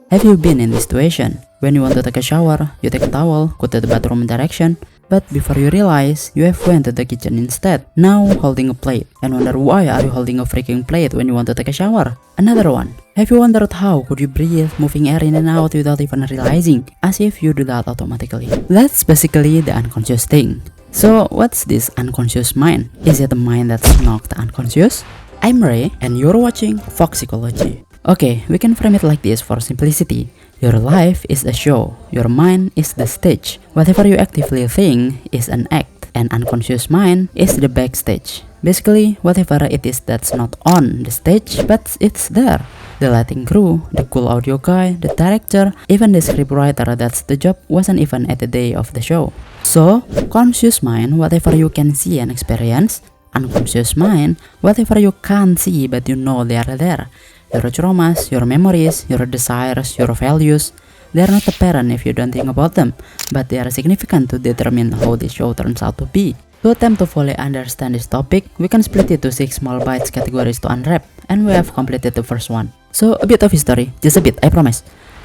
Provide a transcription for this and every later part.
Have you been in this situation? When you want to take a shower, you take a towel, go to the bathroom direction, but before you realize, you have went to the kitchen instead, now holding a plate, and wonder why are you holding a freaking plate when you want to take a shower? Another one. Have you wondered how could you breathe, moving air in and out without even realizing, as if you do that automatically? That's basically the unconscious thing. So what's this unconscious mind? Is it the mind that's not unconscious? I'm Ray, and you're watching Foxgirl. Okay, we can frame it like this for simplicity. Your life is a show, your mind is the stage. Whatever you actively think is an act, and unconscious mind is the backstage. Basically, whatever it is that's not on the stage, but it's there. The lighting crew, the cool audio guy, the director, even the scriptwriter that's the job wasn't even at the day of the show. So, conscious mind, whatever you can see and experience. Unconscious mind, whatever you can't see but you know they are there. Your traumas, your memories, your desires, your values. They are not apparent if you don't think about them, but they are significant to determine how the show turns out to be. To attempt to fully understand this topic, we can split it to 6 small bites categories to unwrap, and we have completed the first one. So, a bit of history, just a bit, I promise.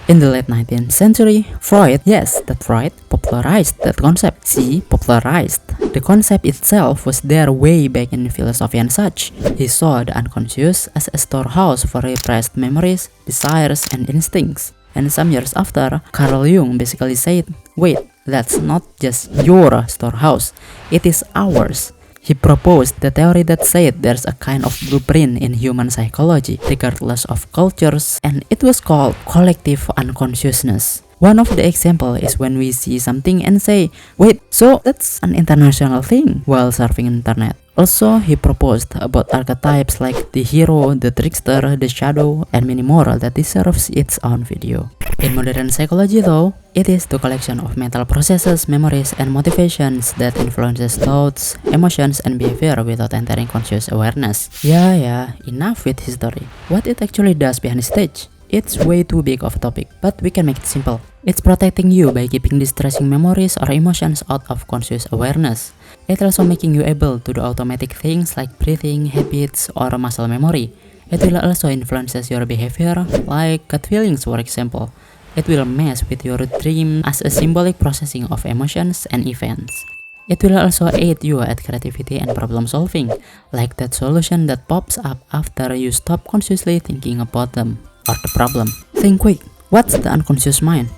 In the late 19th century, Freud, yes, that Freud, popularized that concept. See, popularized. The concept itself was there way back in philosophy and such. He saw the unconscious as a storehouse for repressed memories, desires, and instincts. And some years after, Carl Jung basically said, wait, that's not just your storehouse, it is ours. He proposed the theory that said there's a kind of blueprint in human psychology, regardless of cultures, and it was called collective unconsciousness. One of the examples is when we see something and say, wait, so that's an international thing, while surfing internet. Also, he proposed about archetypes like the hero, the trickster, the shadow, and many more that deserves its own video. In modern psychology though, it is the collection of mental processes, memories, and motivations that influences thoughts, emotions, and behavior without entering conscious awareness. Yeah, enough with history. What it actually does behind the stage? It's way too big of a topic, but we can make it simple. It's protecting you by keeping distressing memories or emotions out of conscious awareness. It's also making you able to do automatic things like breathing, habits, or muscle memory. It will also influence your behavior, like gut feelings for example. It will mess with your dream as a symbolic processing of emotions and events. It will also aid you at creativity and problem solving, like that solution that pops up after you stop consciously thinking about them or the problem. Think quick, what's the unconscious mind?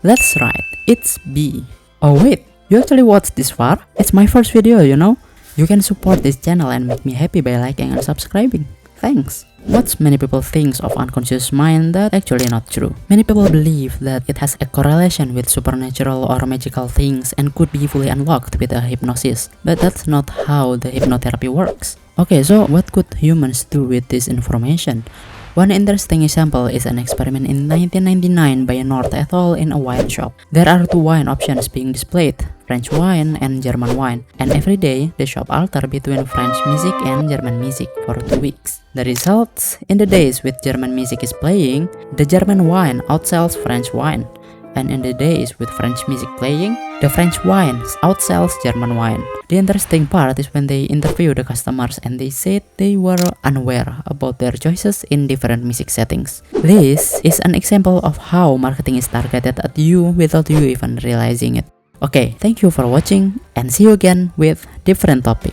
That's right, it's B. Oh wait, you actually watched this far? It's my first video, you know? You can support this channel and make me happy by liking and subscribing. Thanks. What many people think of unconscious mind that actually not true. Many people believe that it has a correlation with supernatural or magical things and could be fully unlocked with a hypnosis. But that's not how the hypnotherapy works. Okay, so what could humans do with this information? One interesting example is an experiment in 1999 by North et al. In a wine shop. There are 2 wine options being displayed, French wine and German wine, and every day the shop alters between French music and German music for 2 weeks. The results: in the days with German music is playing, the German wine outsells French wine, and in the days with French music playing, the French wine outsells German wine. The interesting part is when they interview the customers and they said they were unaware about their choices in different music settings. This is an example of how marketing is targeted at you without you even realizing it. Okay, thank you for watching and see you again with different topic.